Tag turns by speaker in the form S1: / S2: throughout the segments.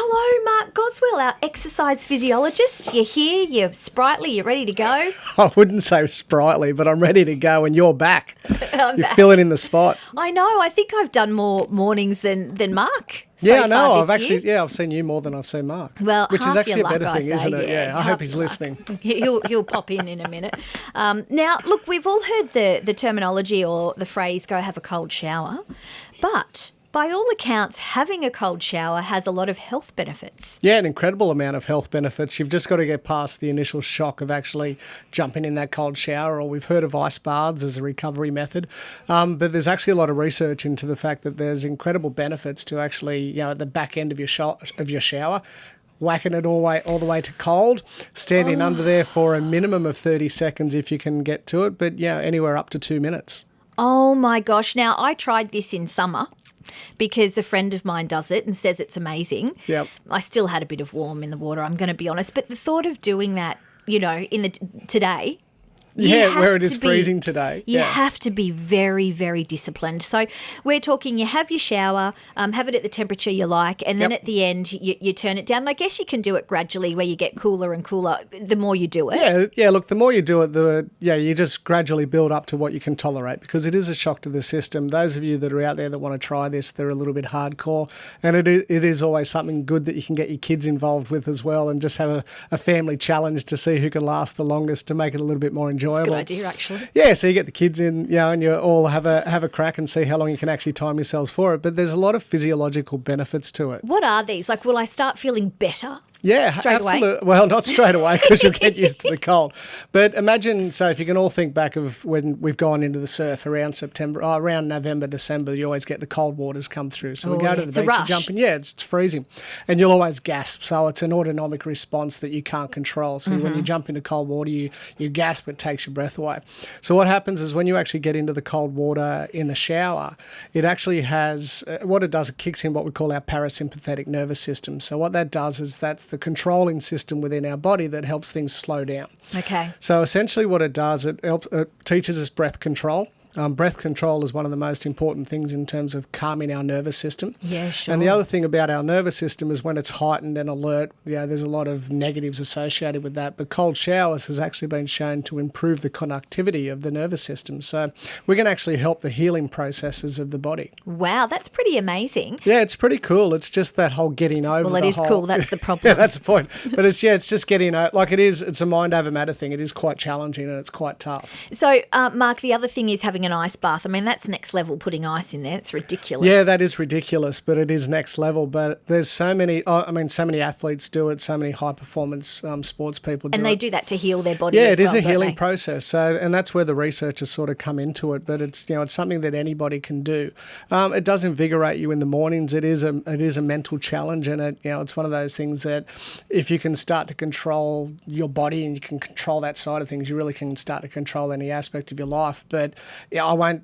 S1: Hello, Mark Goswell, our exercise physiologist. You're here, you're sprightly, you're ready to go.
S2: I wouldn't say sprightly, but I'm ready to go and you're back. You're
S1: back.
S2: filling in the spot.
S1: I know, I think I've done more mornings than Mark.
S2: Yeah, I
S1: so
S2: know.
S1: far this year.
S2: I've seen you more than I've seen Mark.
S1: Well,
S2: which is
S1: half
S2: actually
S1: your
S2: a better
S1: luck, I
S2: thing,
S1: say,
S2: isn't it? Yeah, I
S1: half
S2: hope he's
S1: your luck.
S2: listening.
S1: He'll pop in a minute. Now, look, we've all heard the terminology or the phrase "go have a cold shower," but by all accounts, having a cold shower has a lot of health benefits.
S2: Yeah, an incredible amount of health benefits. You've just got to get past the initial shock of actually jumping in that cold shower, or we've heard of ice baths as a recovery method. But there's actually a lot of research into the fact that there's incredible benefits to actually, at the back end of your shower, whacking it all the way to cold, standing under there for a minimum of 30 seconds if you can get to it, but anywhere up to 2 minutes.
S1: Oh my gosh. Now, I tried this in summer because a friend of mine does it and says it's amazing.
S2: Yep.
S1: I still had a bit of warm in the water, I'm going to be honest. But the thought of doing that, today...
S2: Yeah, where it is freezing today.
S1: You have to be very, very disciplined. So we're talking you have your shower, have it at the temperature you like, and then at the end you turn it down. And I guess you can do it gradually where you get cooler and cooler the more you do it.
S2: Yeah. Look, the more you do it, you just gradually build up to what you can tolerate because it is a shock to the system. Those of you that are out there that want to try this, they're a little bit hardcore. And it is always something good that you can get your kids involved with as well and just have a family challenge to see who can last the longest to make it a little bit more enjoyable.
S1: That's a good idea, actually.
S2: Yeah, so you get the kids in, and you all have a crack and see how long you can actually time yourselves for it. But there's a lot of physiological benefits to it.
S1: What are these? Like, will I start feeling better?
S2: Yeah,
S1: straight
S2: absolutely.
S1: away?
S2: Well, not straight away because you'll get used to the cold. But imagine, so if you can all think back of when we've gone into the surf around around November, December, you always get the cold waters come through. So we go to the beach, you jump in, it's freezing. And you'll always gasp. So it's an autonomic response that you can't control. So when you jump into cold water, you gasp, it takes your breath away. So what happens is when you actually get into the cold water in the shower, it actually has, what it does, it kicks in what we call our parasympathetic nervous system. So what that does is that's the controlling system within our body that helps things slow down.
S1: Okay.
S2: So essentially what it does, it teaches us breath control. Breath control is one of the most important things in terms of calming our nervous system.
S1: Yeah, sure.
S2: And the other thing about our nervous system is when it's heightened and alert, there's a lot of negatives associated with that. But cold showers has actually been shown to improve the conductivity of the nervous system. So we can actually help the healing processes of the body.
S1: Wow, that's pretty amazing.
S2: Yeah, it's pretty cool. It's just that whole getting over.
S1: Well, it is cool. That's the problem.
S2: Yeah, that's the point. But it's just getting over. Like it's a mind over matter thing. It is quite challenging and it's quite tough.
S1: So, Mark, the other thing is having an ice bath. I mean, that's next level, putting ice in there. It's ridiculous.
S2: Yeah, that is ridiculous, but it is next level. But there's so many athletes do it, so many high-performance sports people do it.
S1: And they do that to heal their body
S2: Yeah,
S1: as
S2: it is
S1: well,
S2: a healing
S1: don't they?
S2: process. So, and that's where the research has sort of come into it. But it's it's something that anybody can do. It does invigorate you in the mornings. It is a mental challenge, and it's one of those things that if you can start to control your body and you can control that side of things, you really can start to control any aspect of your life. But I won't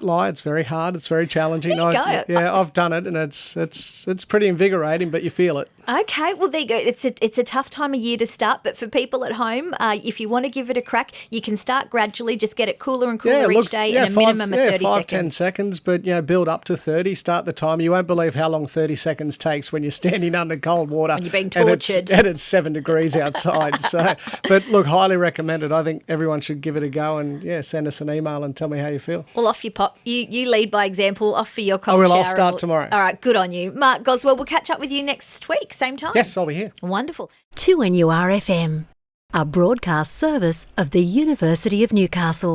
S2: lie, it's very hard, it's very challenging.
S1: There you go.
S2: Yeah, I've done it and it's pretty invigorating, but you feel it.
S1: Okay, well, there you go. It's a tough time of year to start, but for people at home, if you want to give it a crack, you can start gradually, just get it cooler and cooler each day in a minimum of 30 seconds.
S2: 10 seconds, but build up to 30, start the time. You won't believe how long 30 seconds takes when you're standing under cold water.
S1: When you're being tortured.
S2: And it's 7 degrees outside. But look, highly recommended. I think everyone should give it a go and send us an email and tell me how you feel.
S1: Well, off you pop. You lead by example, off for your cold shower.
S2: I'll start tomorrow.
S1: All right, good on you. Mark Goswell, we'll catch up with you next week, same time.
S2: Yes, I'll be here.
S1: Wonderful.
S3: 2NURFM, a broadcast service of the University of Newcastle.